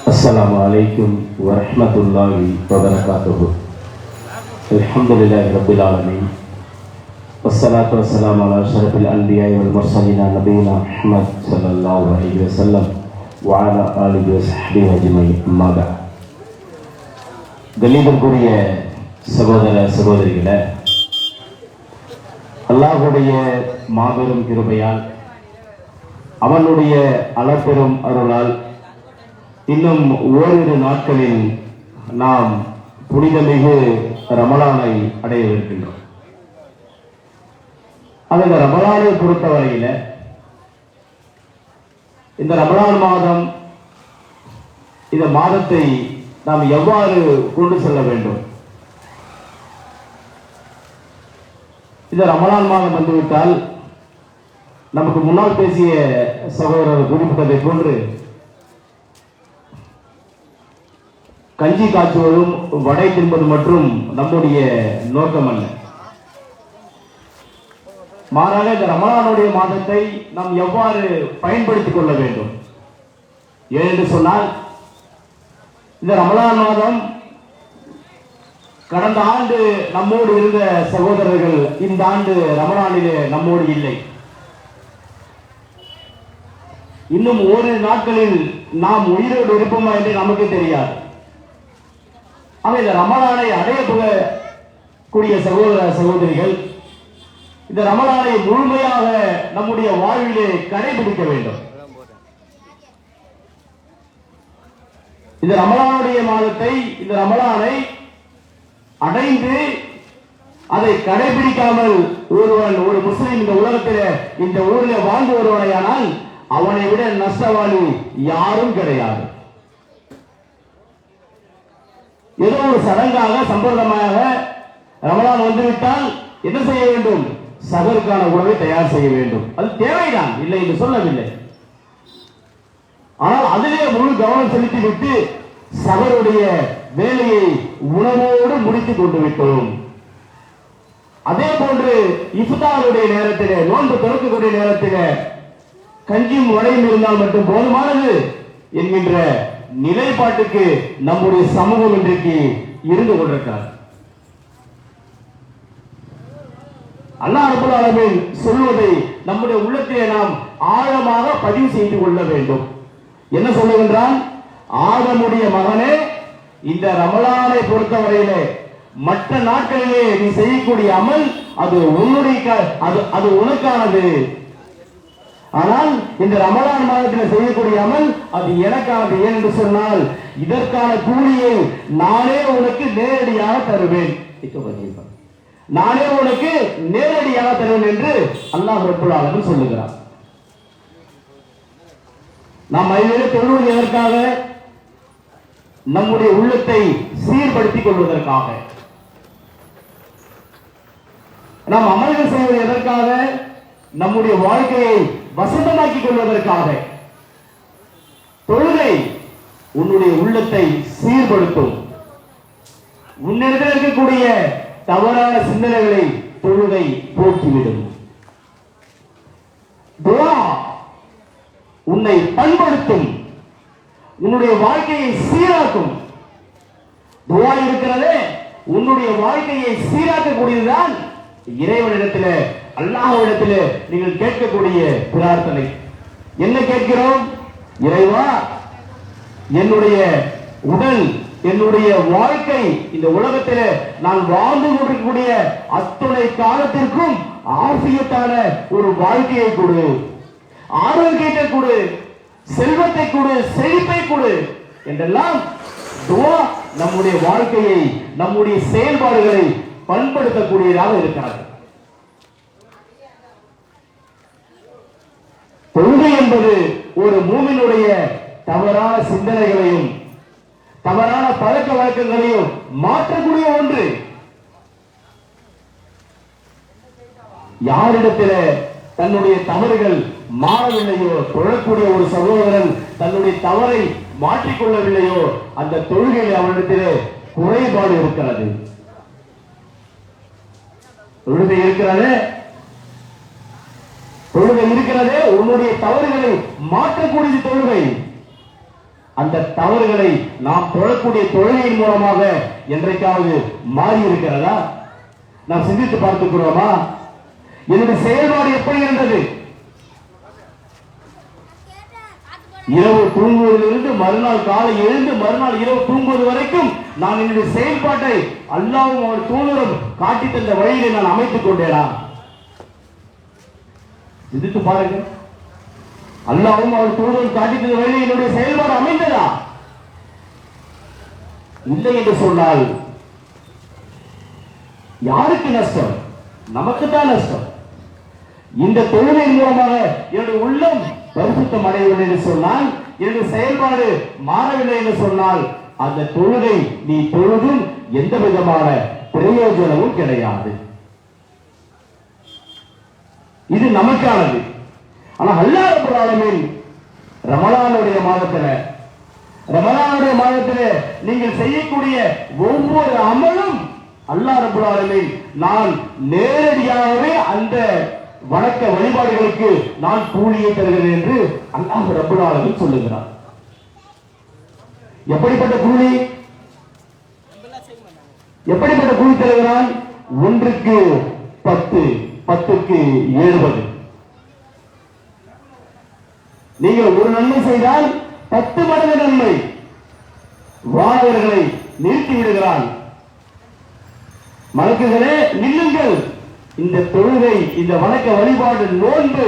السلام عليكم ورحمة الله وبركاته. الحمد لله رب العالمين والصلاة والسلام على أشرف الأنبياء والمرسلين نبينا محمد صلى الله عليه وسلم وعلى آله وصحبه أجمعين. أما بعد. கண்ணியத்திற்குரிய சகோதர சகோதரிகளே, அல்லாஹ்வுடைய மாபெரும் கிருபையால் அவனுடைய அளப்பெரும் அருளால் இன்னும் ஓரிரு நாட்களில் நாம் புனிதமிகு ரமலானை அடையவிருக்கின்றோம். அந்த ரமலானை பொறுத்தவரையில இந்த ரமலான் மாதம், இந்த மாதத்தை நாம் எவ்வாறு கொண்டு செல்ல வேண்டும்? இந்த ரமலான் மாதம் வந்துவிட்டால் நமக்கு முன்னால் பேசிய சகோதரர் குறிப்பிட்டதை போன்று கஞ்சி காய்ச்சுவதும் வடை தின்பது மற்றும் நம்முடைய நோக்கம் அல்ல. மாறாக இந்த ரமலானுடைய மாதத்தை நாம் எவ்வாறு பயன்படுத்திக் கொள்ள வேண்டும் ஏனென்று சொன்னால், இந்த ரமலான் மாதம் கடந்த ஆண்டு நம்மோடு இருந்த சகோதரர்கள் இந்த ஆண்டு ரமலானிலே நம்மோடு இல்லை. இன்னும் ஓரிரு நாட்களில் நாம் உயிரோடு இருப்போமா என்று நமக்கு தெரியாது. ஆனால் இந்த ரமலானை அடையக்கூடிய சகோதர சகோதரிகள் இந்த ரமலானை முழுமையாக நம்முடைய வாழ்விலே கடைபிடிக்க வேண்டும். இந்த ரமலானுடைய மாதத்தை, இந்த ரமலானை அடைந்து அதை கடைபிடிக்காமல் ஒருவன், ஒரு முஸ்லிம் இந்த உலகத்தில் இந்த ஊரில் வாழ்ந்து வருவானையானால் அவனை விட நஷ்டவாளி யாரும் கிடையாது. ஏதோ ஒரு சடங்காக சம்பிரதாயமாக ரமலான் வந்துவிட்டால் என்ன செய்ய வேண்டும்? சகருக்கான உணவை தயார் செய்ய வேண்டும். அது தேவைதான், இல்லை என்று சொல்லவில்லை. ஆனால் அதிலே முழு கவனம் செலுத்திவிட்டு சகருடைய வேலையை உணவோடு முடித்துக் கொண்டு விட்டோம். அதே போன்று இஃப்தாருடைய நேரத்திலே, நோன்பு திறக்கக்கூடிய நேரத்திலே கஞ்சியும் வடையும் இருந்தால் மட்டும் போதுமானது என்கின்ற நிலைப்பாட்டுக்கு நம்முடைய சமூகம் இன்றைக்கு இருந்து கொண்டிருக்கிறார். அல்லாஹ் ரப்பல் ஆலமீன் சொல்வதை நம்முடைய உள்ளத்திலே நாம் ஆழமாக பதிவு செய்து கொள்ள வேண்டும். என்ன சொல்லுகின்றான்? ஆதமுடைய மகனே, இந்த ரமலானை பொறுத்தவரையிலே மற்ற நாட்களிலே நீ செய்யக்கூடிய அமல் அது உன்னுடைய, அது உனக்கானது. ஆனால் இந்த ரமலான் மாதத்தில் செய்யக்கூடிய அமல் அது எனக்கானது. ஏன் என்று சொன்னால், இதற்கான கூலியை நானே உனக்கு நேரடியாக தருவேன், நானே உனக்கு நேரடியாக தருவேன் என்று அல்லாஹ் ரப்பல் ஆலமீன் சொல்லுகிறார். நாம் ஐவேளை தொழுவது எதற்காக? நம்முடைய உள்ளத்தை சீர்படுத்திக் கொள்வதற்காக. நாம் அமல்கள் செய்வது எதற்காக? நம்முடைய வாழ்க்கையை வசந்தமாக்கிக் கொள்வதற்காக. தொழுகை உன்னுடைய உள்ளத்தை சீர்படுத்தும். உன்னிடத்தில் இருக்கக்கூடிய தவறான சிந்தனைகளை தொழுகை போக்கிவிடும். துஆ உன்னை பண்படுத்தும், உன்னுடைய வாழ்க்கையை சீராக்கும். துஆ இருக்கிறதே, உன்னுடைய வாழ்க்கையை சீராக்கக்கூடியதுதான் இறைவனிடத்தில், அல்லாஹ்விடத்தில் நீங்கள் கேட்கக்கூடிய பிரார்த்தனை. என்ன கேட்கிறோம்? இறைவா, என்னுடைய உடல், என்னுடைய வாழ்க்கை, இந்த உலகத்தில் நான் வாழ்ந்து கொண்டிருக்கக்கூடிய அத்துணை காலத்திற்கும் ஆசியத்தான ஒரு வாழ்க்கையை கொடு, ஆரோக்கியத்தை கொடு, செல்வத்தை கொடு, செழிப்பை கொடு என்றெல்லாம் துஆ நம்முடைய வாழ்க்கையை, நம்முடைய செயல்பாடுகளை பண்படுத்தக்கூடியதாக இருக்கிறது. தொழுகை என்பது ஒரு மூமினுடைய தவறான சிந்தனைகளையும் தவறான பழக்க வழக்கங்களையும் மாற்றக்கூடிய ஒன்று. யாரிடத்தில் தன்னுடைய தவறுகள் மாறவில்லையோ, தொழக்கூடிய ஒரு சகோதரன் தன்னுடைய தவறை மாற்றிக்கொள்ளவில்லையோ, அந்த தொழுகையில் அவரிடத்தில் குறைபாடு இருக்கிறது. தொழுகை இருக்கிறது, தொழுகை இருக்கிறதே உன்னுடைய தவறுகளை மாற்றக்கூடிய தொழுகை. அந்த தவறுகளை நாம் தொழக்கூடிய தொழுகையின் மூலமாக என்றைக்காவது மாறி இருக்கிறதா? நாம் சிந்தித்து பார்த்துக்கிறோமா? என்னுடைய செயல்பாடு எப்படி இருந்தது? இரவு தூங்குவதிலிருந்து மறுநாள் காலை எழுந்து மறுநாள் இரவு தூங்குவது வரைக்கும் நான் என்னுடைய செயல்பாட்டை அல்லாஹ்வும் அவர் தூதரும் காட்டி தந்த வழியிலே நான் அமைத்துக் கொண்டேனா? சிந்தித்து பாருங்கள். அல்லாஹ்வும் அவர் தூதரும் காட்டி தந்த வழியில் என்னுடைய செயல்பாடு அமைந்ததா? இல்லை என்று சொன்னால் யாருக்கு நஷ்டம்? நமக்குத்தான் நஷ்டம். இந்த தொழுகையின் மூலமாக என்னுடைய உள்ளம் பரிசுத்தம் அடையவில்லை என்று சொன்னால், என்னுடைய செயல்பாடு மாறவில்லை என்று சொன்னால், அந்த தொழுகை நீ தொழுதும் எந்த விதமான பிரயோஜனமும் கிடையாது. இது நமக்கானது. ஆனா அல்லாஹ் ரப்பல் ஆலமீன் ரமலானுடைய மாதத்திலே நீங்கள் செய்யக்கூடிய ஒவ்வொரு அமலும் அல்லாஹ் ரப்பல் ஆலமீன் நான் நேரடியாகவே அந்த வணக்க வழிபாடுகளுக்கு நான் கூலியை தருகிறேன் என்று அல்லாஹ் ரப்பல் ஆலமீன் சொல்லுகிறார். எப்படிப்பட்ட கூலி? எப்படிப்பட்ட கூலி தருகிறான்? 1க்கு 10, 10க்கு 70. நீங்கள் ஒரு நன்மை செய்தால் 10 மடங்கு நன்மை. வானவர்களை நிறுத்தி விடுகிறான். மலக்குகளே நில்லுங்கள், இந்த தொழுகை, இந்த வணக்க வழிபாடு, நோன்பு,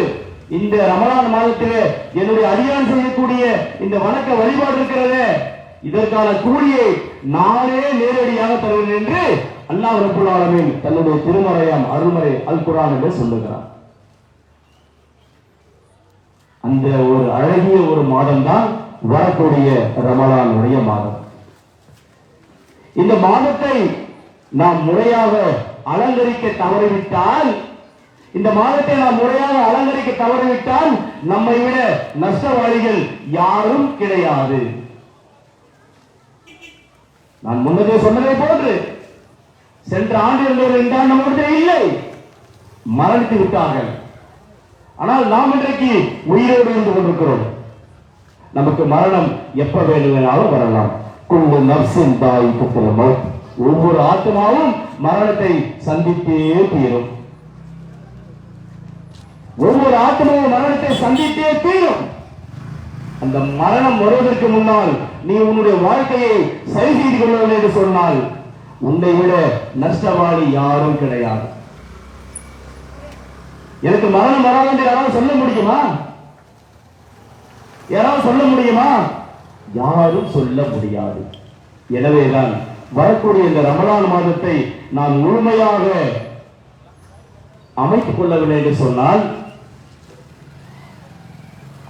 இந்த ரமலான் மாதத்திலே என்னுடைய அடியான் செய்யக்கூடிய இந்த வணக்க வழிபாடு இருக்கிறதே, இதற்கான கூலியை நானே நேரடியாக தருவேன் என்று அல்லாஹ் ரப்பல் ஆலமீன் தன்னுடைய திருமறையாம் அருள்மறை அல் குர்ஆனிலே சொல்லுகிறார். அந்த ஒரு அழகிய ஒரு மாதம் தான் வரக்கூடிய ரமலானுடைய மாதம். இந்த மாதத்தை நாம் முறையாக அலங்கரிக்க தவறிவிட்டால், இந்த மாதத்தை நாம் முறையாக அலங்கரிக்க தவறிவிட்டால் நம்மை விட நஷ்டவாளிகள் யாரும் கிடையாது. நான் முன்னதே சொன்னதை போன்று சென்ற ஆண்டு இருந்தவர்கள் இந்த ஆண்டு நம்மிடத்தில் இல்லை, மரணித்து விட்டார்கள். ஆனால் நாம் இன்றைக்கு உயிரோடு இருந்து கொண்டிருக்கிறோம். நமக்கு மரணம் எப்ப வேண்டுமானாலும் வரலாம். குல்லு நஃப்ஸின் தாயிகத்துல் மௌத், ஒவ்வொரு ஆத்மாவும் மரணத்தை சந்தித்தே தீரும். ஒவ்வொரு ஆத்மாவும் மரணத்தை சந்தித்தே தீரும். அந்த மரணம் வருவதற்கு முன்னால் நீ உன்னுடைய வாழ்க்கையை சரி செய்து கொள்ளவில்லை என்று சொன்னால் உன்னை விட நஷ்டவாளி யாரும் கிடையாது. எனக்கு மரணம் வராது என்று யாராவது சொல்ல முடியுமா? யாராவது சொல்ல முடியுமா? யாரும் சொல்ல முடியாது. எனவேதான் வரக்கூடிய இந்த ரமலான் மாதத்தை நாம் முழுமையாக அமைத்துக் கொள்ளவில்லை என்று சொன்னால்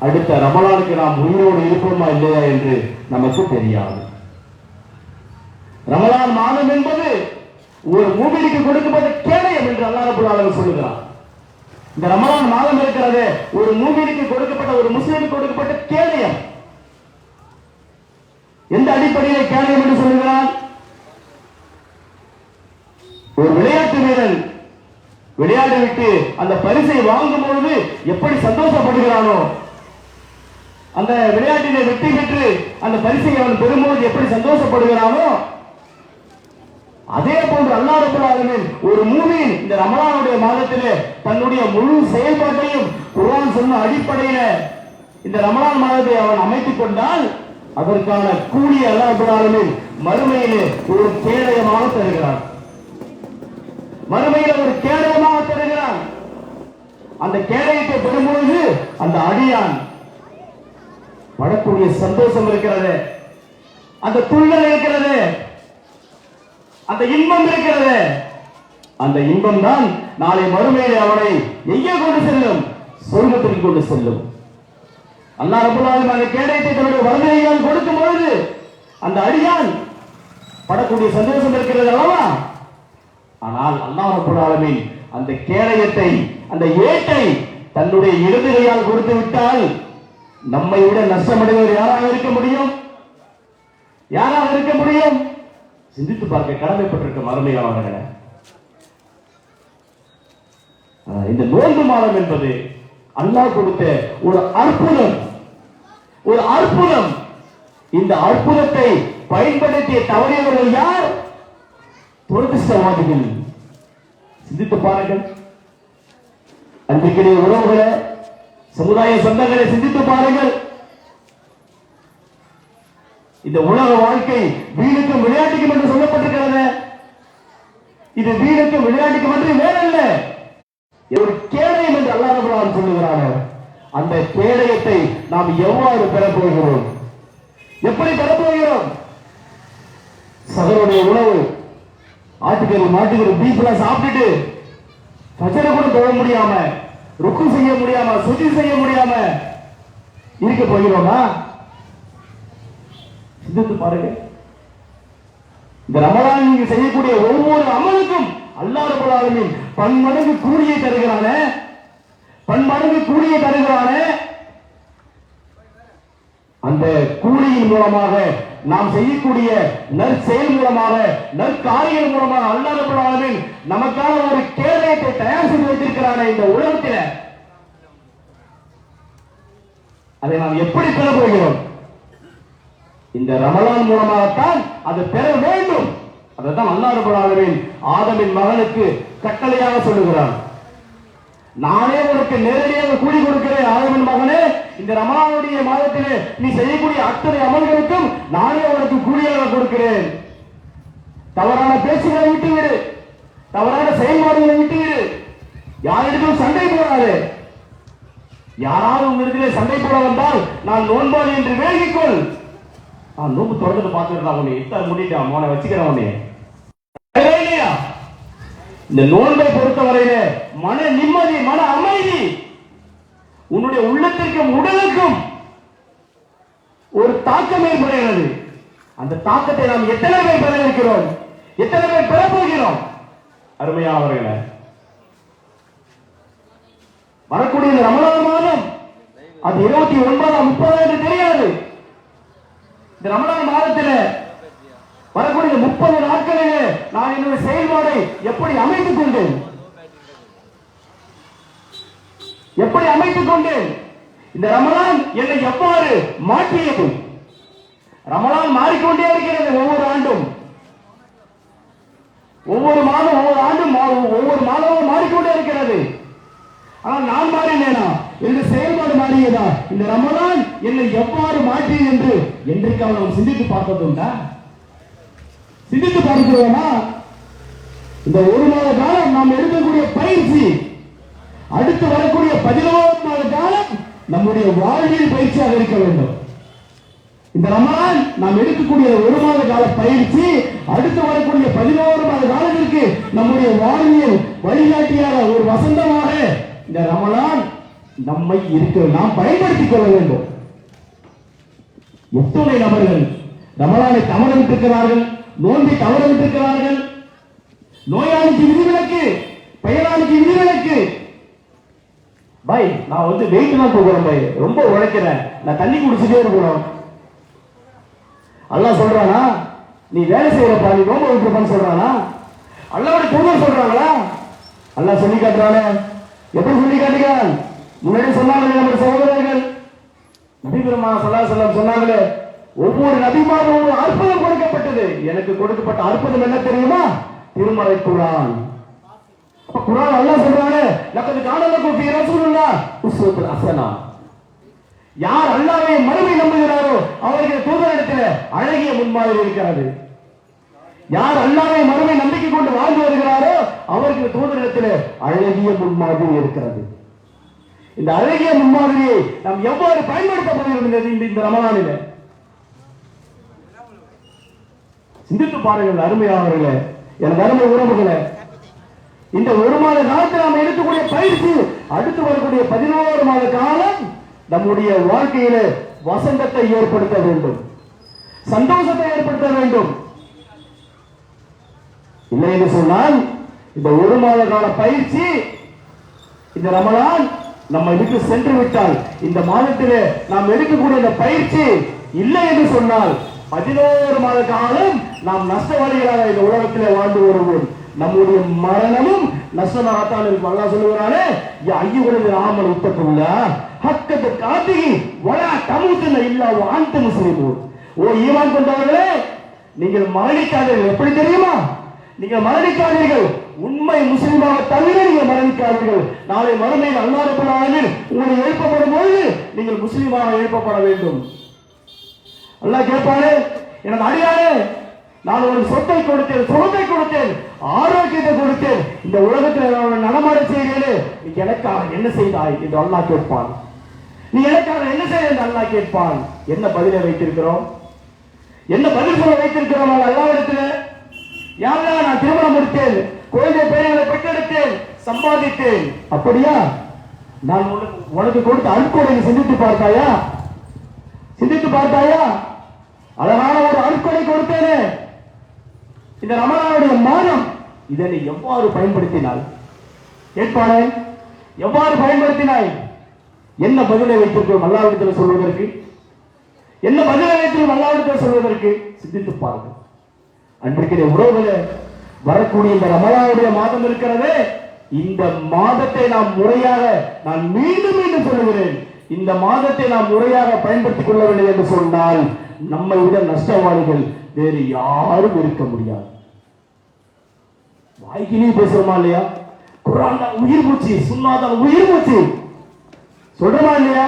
அடுத்த ரமலானுக்கு நாம் உயிரோடு இருப்போமா இல்லையா என்று நமக்கு தெரியாது. ரமலான் மாதம் என்பது ஒரு மூமினுக்கு கொடுக்கப்பட்ட கேடயம் என்று அல்லாஹ் ரப்பல் ஆலமீன் சொல்லுகிறார். இந்த ரமலான் மாதம் இருக்கிறது ஒரு மூமினுக்கு கொடுக்கப்பட்ட, ஒரு முஸ்லிமுக்கு கொடுக்கப்பட்ட கேடயம். எந்த அடிப்படையிலே கேடயம் என்று சொல்லுகிறார்? ஒரு விளையாட்டு வீரன் விளையாடிவிட்டு அந்த பரிசை வாங்கும் பொழுது எப்படி சந்தோஷப்படுகிறானோ, அந்த விளையாட்டினை வெற்றி பெற்று அந்த பரிசை அவன் பெறும்போது எப்படி சந்தோஷப்படுகிறானோ, அதே போன்று அல்லாஹ் ரப்பல் ஆலமீன் ஒரு மூமின் இந்த ரமலானுடைய மாதத்திலே தன்னுடைய முழு செயல்பாட்டையும் குர்ஆன் சொன்ன அடிப்படையில இந்த ரமலான் மாதத்தை அவன் அமைத்துக் கொண்டால் அதற்கான கூலி அல்லாஹ் ரப்பல் ஆலமீன் மறுமையிலே ஒரு கேடயமாக தருகிறான். மறுமையில ஒரு கேடயமாக தருகிறான். அந்த கேடயத்தை பெறும்பொழுது அந்த அடியான் படக்கூடிய சந்தோஷம் இருக்கிறது, அந்த துள்ளல் இருக்கிறது, அந்த இன்பம் இருக்கிறது. அந்த இன்பம் தான் நாளை மறுமையிலே அவனை எங்கே கொண்டு செல்லும்? சொர்க்கத்திற்கு கொண்டு செல்லும். அல்லாஹ் ரப்பல் ஆலமீன் அந்த கேடயத்தை தன்னுடைய வலதுகையால் கொடுக்கும் பொழுது அந்த அடியான் படக்கூடிய சந்தோஷம் இருக்கிறது அல்லவா? ஆனால் அல்லாஹ் ரப்பல் ஆலமீன் அந்த கேடயத்தை, அந்த ஏட்டை தன்னுடைய இடது கையால் கொடுத்து விட்டால் நம்மை விட நஷ்டமடைவர் யாராக இருக்க முடியும்? யாராக இருக்க முடியும்? சிந்தித்து பார்க்க கடமைப்பட்டிருக்க மறுமையாளர்களே. இந்த நோன்பு மாதம் என்பது அல்லாஹ் கொடுத்த ஒரு அற்புதம், ஒரு அற்புதம். இந்த அற்புதத்தை பயன்படுத்திய தவறியவர்கள் யார்? துரதிர்ஷ்டவாதிகள். சிந்தித்து பாருங்கள். அன்றைக்கிடைய உறவுகளை, சமுதாய சொந்தங்களை சிந்தித்து பாருங்கள். இந்த உலக வாழ்க்கை வீணுக்கும் விளையாட்டுக்கும் என்று சொல்லப்பட்டிருக்கிறது. இது வீணுக்கும் விளையாட்டுக்கும் என்று வேறல்ல, ஒரு கேடயம் என்று அல்லாஹ் ரப்பல் சொல்லுகிறார்கள். அந்த கேடயத்தை நாம் எவ்வாறு பெறப்போகிறோம்? எப்படி பெறப்போகிறோம்? சகருடைய உணவு, ஆட்டுக்கறி, மாட்டுக்கறி, பீஃப்லாம் சாப்பிட்டுட்டு ஃபஜ்ர கூட தொழ முடியாம, ருக்கு செய்ய முடியாம, சுஜி செய்ய முடியாம இருக்க போகிறோமா? சிந்தித்து பாருங்க. இந்த ரமலான் நீங்க செய்யக்கூடிய ஒவ்வொரு அமலுக்கும் அல்லாஹ் ரப்பல் ஆலமீன் பன்மடங்கு கூலியை தருகிறானே, பன்மடங்கு கூலியை தருகிறானே. அந்த கூலியின் மூலமாக நாம் செய்யக்கூடிய நற்செயல் மூலமாக, நற்காரியங்கள் மூலமாக அல்லாஹ் ரப்பல் ஆலமீன் நமக்கான ஒரு கேடயத்தை தயார் செய்து வைத்திருக்கிறானே இந்த உலகத்தில். அதை நாம் எப்படி பெற போகிறோம்? இந்த ரமலான் மூலமாகத்தான் அதை பெற வேண்டும். அதைத்தான் அல்லாஹ் ரப்பல் ஆலமீன் ஆதமின் மகனுக்கு கட்டளையாக சொல்லுகிறான். நானே உனக்கு நேரடியாக கூலி கொடுக்கிறேன் ஆதமின் மகனே, இந்த ரமலானுடைய மாதத்திலே நீ செய்யக்கூடிய அத்தனை அமல்களுக்கும் நானே உனக்கு கூலியாக கொடுக்கிறேன். தவறான பேச்சுகளை விட்டுவிடு, தவறான செயல்பாடுகளை விட்டுவிடு, யாரிடத்திலும் சண்டை போடாது. யாராவது உங்களிடத்திலே சண்டை போட வந்தால் நான் நோன்பாளி என்று வேண்டிக்கொள். நான் நோம்பு தொடர்ந்து பார்த்துக்கிறேன், உன்னை இத்த முடிட்டா மோனை வச்சுக்கிறேன் உன்னை. இந்த நோன்பை பொறுத்தவரையில மன நிம்மதி, மன அமைதி, உன்னுடைய உள்ளத்திற்கும் உடலுக்கும் ஒரு தாக்கம் ஏற்படுகிறது. அந்த தாக்கத்தை நாம் எத்தனை பேர் பெற இருக்கிறோம்? எத்தனை பேர் பெற போகிறோம்? அருமையானவர்களே, வரக்கூடிய இந்த ரமலான் மாதம் அது 29 30 என்று தெரியாது. இந்த ரமலான் மாதத்தில் வரக்கூடிய 30 நாட்களிலே நான் என்னுடைய செயல்பாடை எப்படி அமைத்துக் கொண்டேன்? எப்படி அமைத்துக் கொண்டேன்? இந்த ரமலான் என்னை எவ்வாறு மாற்றியது? ரமலான் மாறிக்கொண்டே இருக்கிறது ஒவ்வொரு ஆண்டும், ஒவ்வொரு மாதம், ஒவ்வொரு ஆண்டும், ஒவ்வொரு மாதமும் மாறிக்கொண்டே இருக்கிறது. ஆனால் நான் மாறினேனா? என்னுடைய செயல்பாடு மாறியதா? இந்த ரமலான் என்னை எவ்வாறு மாற்றியது என்று என்றைக்காவது நாம் சிந்தித்து பார்த்ததுண்டா? சிந்தித்து பார்க்கிறோமா? இந்த ஒரு மாத காலம் நாம் எடுக்கக்கூடிய பயிற்சி, அடுத்து வரக்கூடிய 11 மாத காலம் நம்முடைய வாழ்வியல் பயிற்சியாக இருக்க வேண்டும். இந்த ரமலான் நாம் எடுக்கக்கூடிய ஒரு மாத கால பயிற்சி அடுத்து வரக்கூடிய 11 மாத காலத்திற்கு நம்முடைய வாழ்வியல் வழிகாட்டியாக, ஒரு வசந்தமாக இந்த ரமலான் நம்மை இருக்க நாம் பயன்படுத்திக் கொள்ள வேண்டும். எத்தனை நபர்கள் ரமலானை தவற விட்டிருக்கிறார்கள், நோன்பை தவற விட்டிருக்கிறார்கள். நோயாளிக்கு விதிவிலக்கு, பயனாளிக்கு விதிவிலக்கு. பாய், நான் வெயிட் தான் தூக்குறேன் பாய், ரொம்ப உழைக்கிறேன், நான் தண்ணி குடிச்சுட்டே இருக்கணும். அல்லாஹ் சொல்றானா நீ வேலை செய்யறப்பா, நீ நோன்பு விட்டுருப்பான்னு சொல்றானா? அல்லாஹ்வுடைய தூதர் சொல்றாங்களா? அல்லாஹ் சொல்லி காட்டுறானே. எப்படி சொல்லி காட்டுகிறான்? முன்னாடி சொன்னாங்களே நம்ம சகோதரர்கள், நபி பெருமானார் ஸல்லல்லாஹு அலைஹி வஸல்லம் சொன்னாங்களே, ஒவ்வொரு நபிமாரும் ஒரு அற்புதம் கொடுக்கப்பட்டது. எனக்கு கொடுக்கப்பட்ட அற்புதம் என்ன தெரியுமா? திருமறை குர்ஆன். குர்ஆன் அல்லாஹ் சொல்றானே, லக்கத் கான லக்கும் ஃபீ ரசூலில்லாஹ் உஸ்வத்துன் ஹஸனா. யார் அல்லாஹ்வை மறுமை நம்புகிறாரோ அவருக்கு தூதரிடத்தில் அழகிய முன்மாதிரி இருக்கிறது. யார் அல்லாஹ்வை மறுமை நம்பிக்கை கொண்டு வாழ்ந்து வருகிறாரோ அவருக்கு தூதரிடத்தில் அழகிய முன்மாதிரி இருக்கிறது. இந்த அழகிய முன்மாதிரியை நாம் எவ்வாறு பயன்படுத்த போகிறோம் இந்த ரமலானிலே? சிந்தித்து பாருங்கள் அருமையானவர்களே, எனக்கு அருமை உறவுகளே. இந்த ஒரு மாத காலத்தில் நாம் எடுக்கக்கூடிய பயிற்சி அடுத்து வரக்கூடிய 11 மாத காலம் நம்முடைய வாழ்க்கையில வசந்தத்தை ஏற்படுத்த வேண்டும், சந்தோஷத்தை ஏற்படுத்த வேண்டும். இல்லை என்று சொன்னால் இந்த ஒரு மாத கால பயிற்சி, இந்த ரமலான் நம்மை விட்டு சென்று விட்டால், இந்த மாதத்திலே நாம் எடுக்கக்கூடிய இந்த பயிற்சி இல்லை என்று சொன்னால் 11 மாத காலம் நாம் நஷ்டவாளிகளாக இந்த உலகத்திலே வாழ்ந்து வருவோம். நம்முடைய மரணமும் நஷ்டமாகத்தான் இருக்கும். அல்லாஹ் சொல்லுகிறானே, யா அய்யுஹல்லதீன ஆமனு இத்தகுல்லாஹ ஹக்க துகாத்திஹி வலா தமூதுன்ன இல்லா வ அன்தும் முஸ்லிமூன். ஓ ஈமான் கொண்டவர்களே, நீங்கள் மரணிக்காதீர்கள். எப்படி தெரியுமா? நீங்கள் மரணிக்காதீர்கள், உண்மை முஸ்லிமாக தவிர நீங்கள் மரணிக்காதீர்கள். நாளை மறுமையில் அல்லாஹ் ரப்பல் ஆலமீன் உங்களை எழுப்பப்படும் போது நீங்கள் முஸ்லிமாக எழுப்பப்பட வேண்டும். அல்லாஹ் கேட்பானே, எனது அடியானே, நான் ஒரு சொத்தை கொடுத்தேன், சுகத்தை கொடுத்தேன், ஆரோக்கியத்தை கொடுத்தேன், இந்த உலகத்தில் நடமாட செய்கிறேனே, நீ எனக்காக என்ன செய்தாய் என்று அல்லாஹ் கேட்பான். நீ எனக்காக என்ன செய்ய என்று அல்லாஹ் கேட்பான். என்ன பதிலை வைத்திருக்கிறோம்? என்ன பதில் சொல்ல வைத்திருக்கிறோம்? அல்லாஹ்விடத்தில், யா அல்லாஹ், நான் திருமணம் முடித்தேன், குழந்தை பேர்களை பெற்றெடுத்தேன், சம்பாதித்தேன். அப்படியா? நான் உனக்கு கொடுத்த அருட்கொடை சிந்தித்து பார்த்தாயா? சிந்தித்து பார்த்தாயா? அழகான ஒரு அருட்கொடை கொடுத்தேனே, இந்த ரமலானுடைய மாதம், இதை நீ எவ்வாறு பயன்படுத்தினாய்? கேட்பானே, எவ்வாறு பயன்படுத்தினாய்? என்ன பதிலை வைத்திருக்கிறோம் அல்லாஹ்விடத்தில் சொல்வதற்கு? என்ன பதிலை வைத்திருக்கிறோம் அல்லாஹ்விடத்தில் சொல்வதற்கு? சிந்தித்து பாருங்கள். அன்றைக்கு உறவுகளே, வரக்கூடிய இந்த ரமலானுடைய மாதம் இருக்கிறதே, இந்த மாதத்தை நாம் முறையாக, நான் மீண்டும் மீண்டும் சொல்லுகிறேன், இந்த மாதத்தை நாம் முறையாக பயன்படுத்திக் கொள்ளவில்லை என்று சொன்னால் நம்மை விட நஷ்டவாளிகள் வேறு யாரும் இருக்க முடியாது. வாய்க்கிலேயே பேசுறோமா இல்லையா? குர்ஆன் தான் உயிர் மூச்சு, சுன்னா தான் உயிர் மூச்சு சொல்றமா இல்லையா?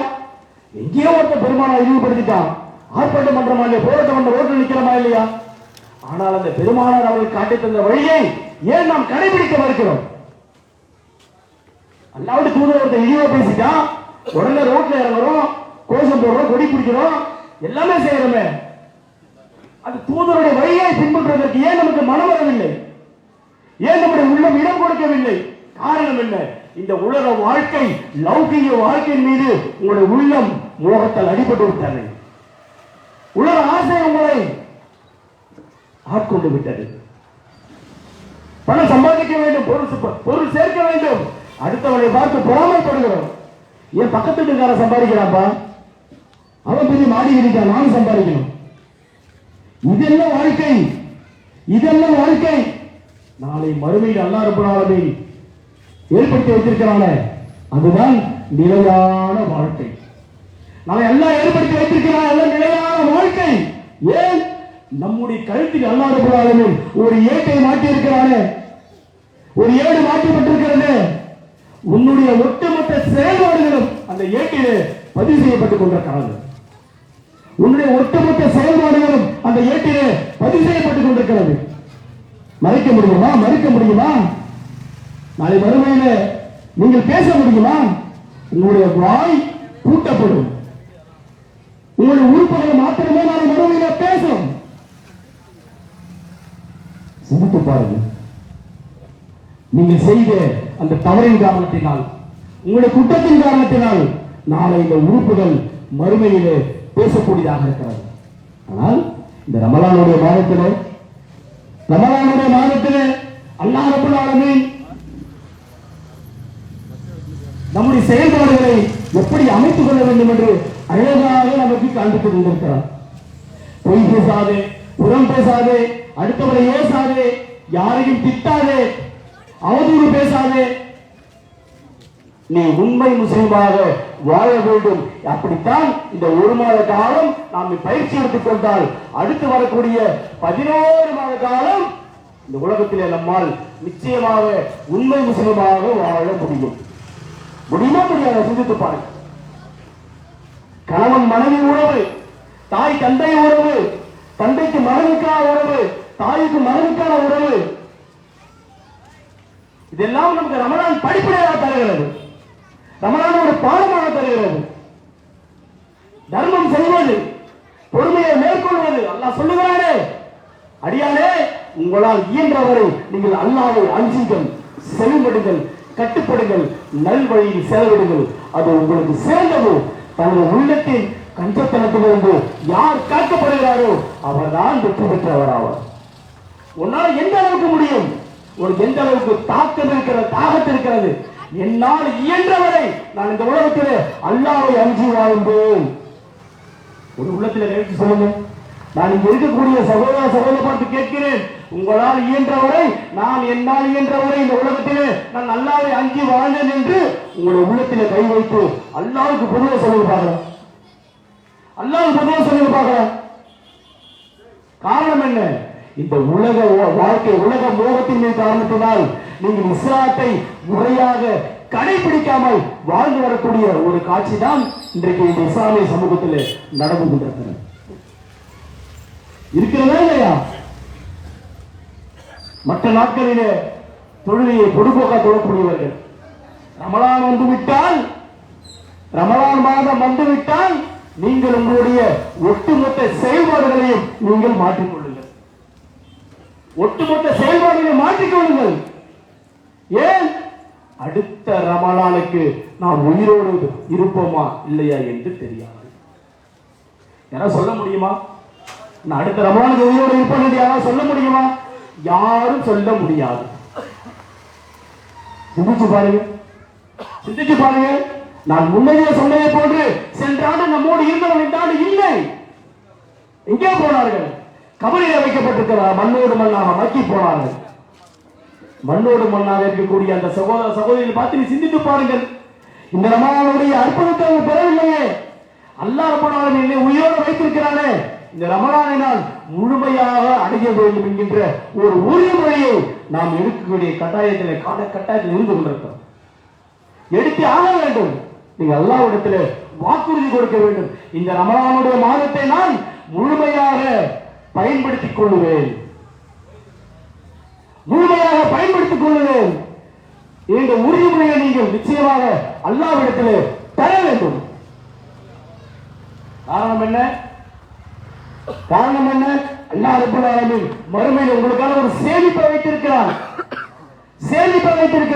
எங்கேயோ ஒருத்த பெருமானை இழிவுபடுத்திட்டான், ஆர்ப்பாட்டம் பண்றமா இல்லையா? போராட்டம் பண்ற ரோட்டில் நிக்கிறமா இல்லையா? ஆனால் அந்த பெருமானார் அவர்கள் காட்டி தந்த வழியை ஏன் நாம் கடைபிடிக்க மறுக்கிறோம்? அல்லாஹ்வுடைய தூதர் ஒருத்தர் இழிவா பேசிட்டான், உடனே ரோட்ல இறங்குறோம், கோஷம் போடுறோம், கொடி பிடிக்கிறோம், எல்லாமே செய்யறோமே. அது தூதருடைய வழியை பின்பற்றுவதற்கு ஏன் நமக்கு மனம் வரவில்லை? ஏன் நம்முடைய உள்ளம் இடம் கொடுக்கவில்லை? காரணம் என்ன? இந்த உலக வாழ்க்கை, லௌகிக வாழ்க்கையின் மீது உங்களுடைய உள்ளம் மோகத்தால் அடிபட்டு விட்டது. உலக ஆசை உங்களை ஆட்கொண்டு விட்டது. பணம் சம்பாதிக்க வேண்டும், பொருள் சேர்க்க வேண்டும், அடுத்தவனை பார்த்து பொறாமைப்படுகிறோம். என் பக்கத்து வீட்டுக்காரன் சம்பாதிக்கிறாப்பா, அவன் பெரிய மாடி இருக்கான், நானும் சம்பாதிக்கணும். இதெல்லாம் வாழ்க்கை, இதெல்லாம் வாழ்க்கை. நாளை மறுமையில் அல்லாஹ் ரப்பல் ஆலமீன் ஏற்படுத்தி வைத்திருக்கிறானே, அதுதான் நிலையான வாழ்க்கை. நாளை அல்லாஹ் ஏற்படுத்தி வைத்திருக்கிறான், எல்லாம் நிலையான வாழ்க்கை. ஏன்? நம்முடைய கழுத்தில் அல்லாஹ் ரப்பல் ஆலமீன் ஒரு ஏட்டை மாட்டி இருக்கிறானே, ஒரு ஏடு மாற்றப்பட்டிருக்கிறது. உன்னுடைய ஒட்டுமொத்த செயல்பாடுகளும் அந்த ஏட்டிலே பதிவு செய்யப்பட்டுக் கொண்டிருக்கிறது. உன்னுடைய ஒட்டுமொத்த செயல்பாடுகளும் அந்த ஏட்டிலே பதிவு செய்யப்பட்டுக் கொண்டிருக்கிறது. மறைக்க முடியுமா? மறுக்க முடியுமா? நாளை மறுமையில நீங்கள் பேச முடியுமா? உங்களுடைய வாய் பூட்டப்படும். உங்களுடைய உறுப்புகளை மாத்திரமே நாளை மறுமையில பேசும். சிந்தித்து பாருங்கள். நீங்கள் செய்த அந்த தவறின் காரணத்தினால், உங்களுடைய குற்றத்தின் காரணத்தினால் நாளை இந்த உறுப்புகள் மறுமையிலே பேசக்கூடியதாக இருக்கிறது. ஆனால் இந்த ரமலானுடைய மாதத்திலே அல்லாஹ் ரப்பல் ஆலமீன் நம்முடைய செயல்பாடுகளை எப்படி அமைத்துக் கொள்ள வேண்டும் என்று அழகாக நமக்கு காண்பித்துக் கொண்டிருக்கிறார். பொய் பேசாதே, புறம் பேசாதே, அடுத்தவரை ஏசாதே, யாரையும் திட்டாதே, அவதூறு பேசாதே, நீ உண்மை முஸ்லிமாக வாழ வேண்டும். அப்படித்தான் இந்த ஒரு மாத காலம் நாம் பயிற்சி எடுத்துக் கொண்டால் அடுத்து வரக்கூடிய 11 மாத காலம் இந்த உலகத்திலே நம்மால் நிச்சயமாக உண்மை முஸ்லிமாக வாழ முடியும். முடியுமா? முடியாது? சிந்தித்து பாருங்கள். கணவன் மனைவி உறவு, தாய் தந்தை உறவு, தந்தைக்கு மகனுக்கான உறவு, தாய்க்கு மகனுக்கான உறவு, இதெல்லாம் நமக்கு ரமலான் படிப்படியாக தருகிறது. ரமலான் ஒரு பாடமாக தருகிறது. தர்மம் செய்வது, பொறுமையை மேற்கொள்வது. அல்லாஹ் சொல்லுகிறானே, அடியானே, உங்களால் இயன்றவரை நீங்கள் அல்லாஹ்வை அஞ்சுங்கள், செவிமடுங்கள், கட்டுப்படுங்கள், நல்வழியில் செலவிடுங்கள், அது உங்களுக்கு சிறந்தது. தனது உள்ளத்தின் கஞ்சத்தனத்திலிருந்து யார் காக்கப்படுகிறாரோ அவர்தான் வெற்றி பெற்றவர் ஆவார். உன்னால் எந்த அளவுக்கு முடியும்? உனக்கு எந்த அளவுக்கு தாக்கம் இருக்கிறது, தாகத்து இருக்கிறது? என்னால் இயன்றவரை நான் இந்த உலகத்திலே அல்லாஹ்வை அஞ்சி வாழ்ந்தேன். ஒரு உள்ளத்தில் நினைத்து சொல்லுங்க. நான் இங்க இருக்கக்கூடிய சகோதர சகோதர பார்த்து கேட்கிறேன், உங்களால் இயன்றவரை, நான் என்னால் இயன்றவரை இந்த உலகத்திலே நான் அல்லாஹ்வை அஞ்சி வாழ்ந்தேன் என்று உங்களுடைய உள்ளத்திலே கை வைத்து அல்லாஹ்வுக்கு பொதுவாக சொல்லுங்க பார்க்கலாம். அல்லாஹ்வுக்கு பொதுவாக சொல்லுங்க பார்க்கலாம். காரணம் என்ன? இந்த உலக வாழ்க்கை, உலக மோகத்தின் மீது காரணத்தினால் நீங்கள் இஸ்லாத்தை முறையாக கடைபிடிக்காமல் வாழ்ந்து வரக்கூடிய ஒரு காட்சி தான் இன்றைக்கு இந்த இஸ்லாமிய சமூகத்தில் நடந்து கொண்டிருக்கிறது. இருக்கிறதா இல்லையா? மற்ற நாட்களிலே தொழுகையை பொதுபோக்கா தொழக்கூடியவர்கள், ரமலான் வந்துவிட்டால், ரமலான் மாதம் வந்துவிட்டால் நீங்கள் உங்களுடைய ஒட்டுமொத்த செயல்பாடுகளையும் நீங்கள் மாற்றிக்கொள்ளுங்கள். ஒட்டுமொத்த செயல்பாடுகளை மாற்றிக்கொள்ளுங்கள். ஏன்? அடுத்த ரமலானுக்கு நாம் உயிரோடு இருப்போமா இல்லையா என்று தெரியாது. யாராவது சொல்ல முடியுமா? நான் அடுத்த ரமலானுக்கு உயிரோடு இருப்பேன் என்று யாராவது சொல்ல முடியுமா? யாரும் சொல்ல முடியாது. சிந்திச்சு பாருங்க, சிந்திச்சு பாருங்க. நான் முன்னே சொன்னதை போன்று சென்ற ஆண்டு நம்மோடு இருந்தவன் இந்த ஆண்டு இல்லை. எங்கே போனார்கள்? கபரிலே வைக்கப்பட்டிருக்கிறார். மண்ணோடு மண்ணாக மக்கி போனார்கள். மண்ணோடு மண்ணாக இருக்கக்கூடிய அந்த சகோதர சகோதரிகளை பார்த்து நீ சிந்தித்து பாருங்கள். இந்த ரமலானுடைய அற்புதத்தை அவங்க பெறவில்லையே. அல்லாஹ் ரப்பல் ஆலமீன் உயிரோடு வைத்திருக்கிறானே. இந்த ரமலானை நான் முழுமையாக அடைய வேண்டும் என்கின்ற ஒரு உறுதிமொழியை நாம் எடுக்கக்கூடிய கட்டாயத்தில் இருந்து கொண்டிருக்கிறோம். எடுத்து ஆக வேண்டும். நீங்க அல்லாஹ்விடத்தில் வாக்குறுதி கொடுக்க வேண்டும். இந்த ரமலானுடைய மாதத்தை நான் முழுமையாக பயன்படுத்திக் கொள்ளுவேன், முழுமையாக பயன்படுத்திக் கொள்ளுவேன். இந்த உறுதிமொழியை நீங்கள் நிச்சயமாக அல்லாஹ்விடத்தில் தர வேண்டும். காரணம் என்ன? காரணம் என்ன? அல்லாஹ் ரப்பல் ஆலமீன் மறுமையில் உங்களுக்கான ஒரு சேமிப்பை வைத்திருக்கிறார். சேமிப்பை வைத்திருக்கிறார்.